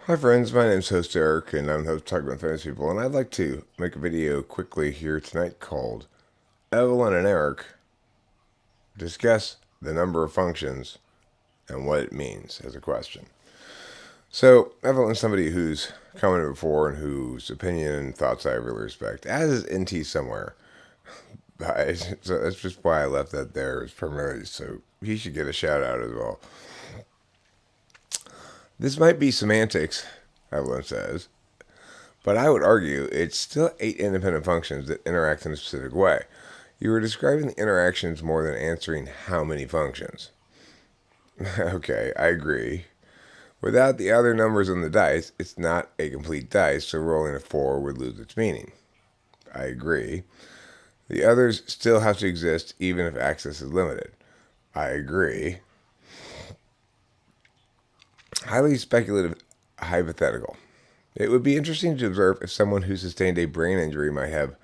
Hi friends, my name's host Eric and I'm the host of Talking about Famous People, and I'd like to make a video quickly here tonight called Evelyn and Eric discuss the number of functions and what it means as a question. So Evelyn's somebody who's commented before and whose opinion and thoughts I really respect, as is NT somewhere. So that's just why I left that there, is primarily so he should get a shout out as well. This might be semantics, Evelyn says, but I would argue it's still 8 independent functions that interact in a specific way. You were describing the interactions more than answering how many functions. Okay, I agree. Without the other numbers on the dice, it's not a complete dice, so rolling a 4 would lose its meaning. I agree. The others still have to exist even if access is limited. I agree. Highly speculative hypothetical. It would be interesting to observe if someone who sustained a brain injury might have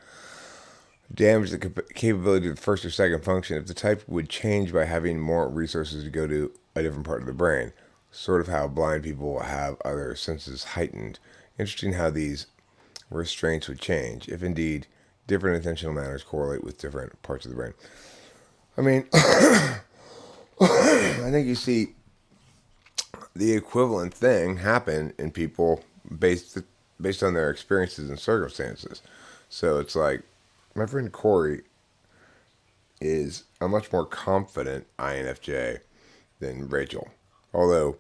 damaged the capability of the first or second function, if the type would change by having more resources to go to a different part of the brain, sort of how blind people have other senses heightened. Interesting how these restraints would change, if indeed different attentional matters correlate with different parts of the brain. I mean, I think you see the equivalent thing happen in people based on their experiences and circumstances. So it's like my friend Corey is a much more confident INFJ than Rachel, although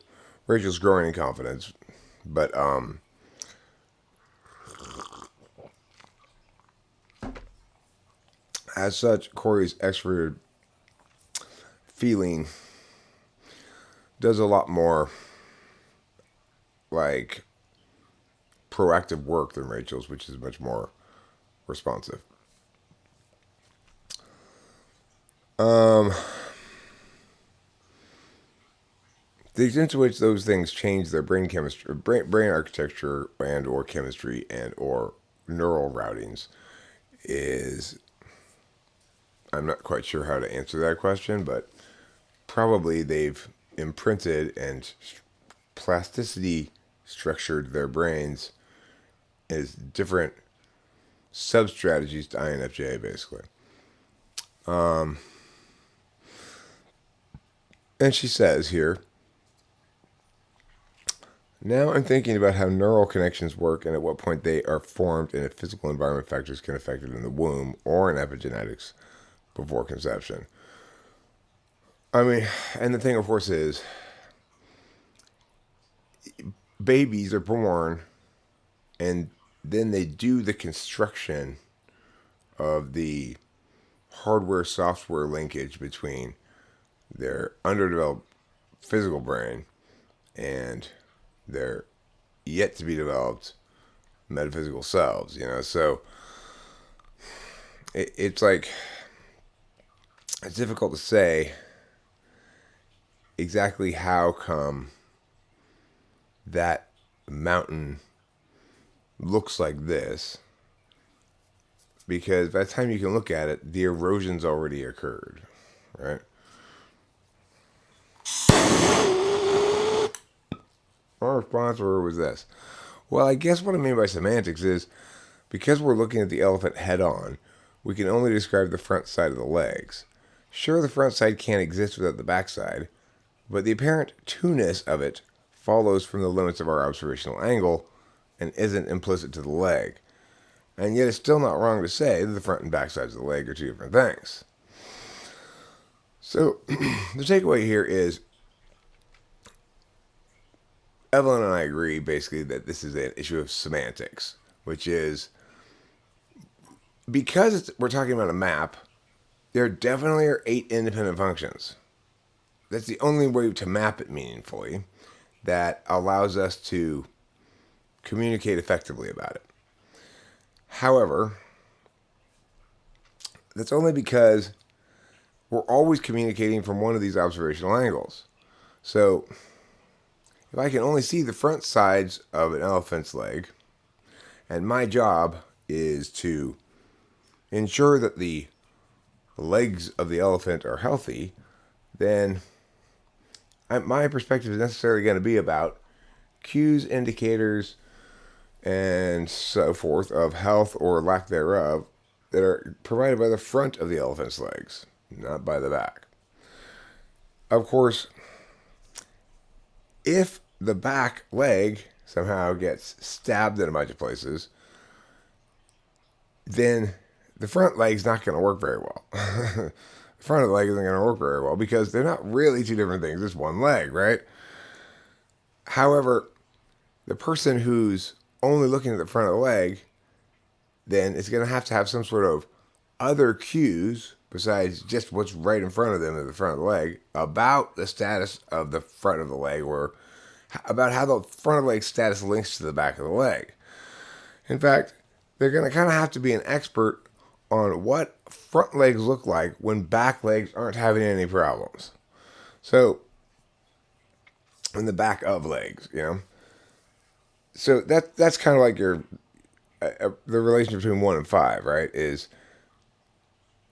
Rachel's growing in confidence. But as such, Corey's extroverted feeling does a lot more like proactive work than Rachel's, which is much more responsive. The extent to which those things change their brain chemistry, brain architecture, and or chemistry, and or neural routings is, I'm not quite sure how to answer that question, but probably they've imprinted and plasticity structured their brains as different sub strategies to INFJ, basically. And she says here, now I'm thinking about how neural connections work and at what point they are formed and if physical environment factors can affect it in the womb or in epigenetics before conception. I mean, and the thing, of course, is babies are born and then they do the construction of the hardware software linkage between their underdeveloped physical brain and their yet to be developed metaphysical selves, so it's like it's difficult to say exactly how come that mountain looks like this, because by the time you can look at it, the erosion's already occurred, right? Our response was this. Well, I guess what I mean by semantics is, because we're looking at the elephant head on, we can only describe the front side of the legs. Sure, the front side can't exist without the back side, but the apparent two-ness of it follows from the limits of our observational angle and isn't implicit to the leg. And yet it's still not wrong to say that the front and back sides of the leg are two different things. So the takeaway here is Evelyn and I agree basically that this is an issue of semantics, which is because we're talking about a map, there definitely are 8 independent functions. That's the only way to map it meaningfully that allows us to communicate effectively about it. However, that's only because we're always communicating from one of these observational angles. So if I can only see the front sides of an elephant's leg, and my job is to ensure that the legs of the elephant are healthy, then my perspective is necessarily going to be about cues, indicators, and so forth of health or lack thereof that are provided by the front of the elephant's legs, not by the back. Of course, if the back leg somehow gets stabbed in a bunch of places, then the front leg's not going to work very well. The front of the leg isn't going to work very well because they're not really two different things. It's one leg, right? However, the person who's only looking at the front of the leg, then is going to have some sort of other cues besides just what's right in front of them at the front of the leg about the status of the front of the leg, or about how the front of the leg status links to the back of the leg. In fact, they're going to kind of have to be an expert on what front legs look like when back legs aren't having any problems. So, in the back of legs, So that's kind of like your the relationship between 1 and 5, right? Is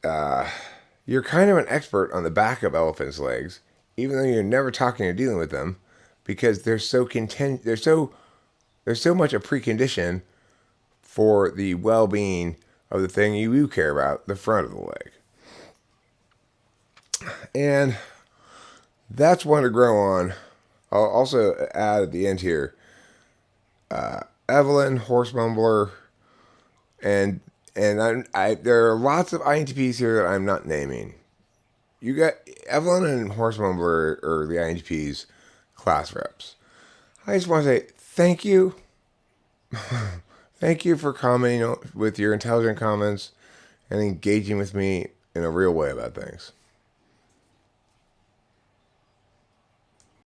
you're kind of an expert on the back of elephants' legs, even though you're never talking or dealing with them, because they're so much a precondition for the well-being of the thing you care about, the front of the leg. And that's one to grow on. I'll also add at the end here, Evelyn, Horse Mumbler, and there are lots of INTPs here that I'm not naming. You got Evelyn and Horse Mumbler are the INTPs class reps. I just want to say thank you. Thank you for commenting with your intelligent comments and engaging with me in a real way about things.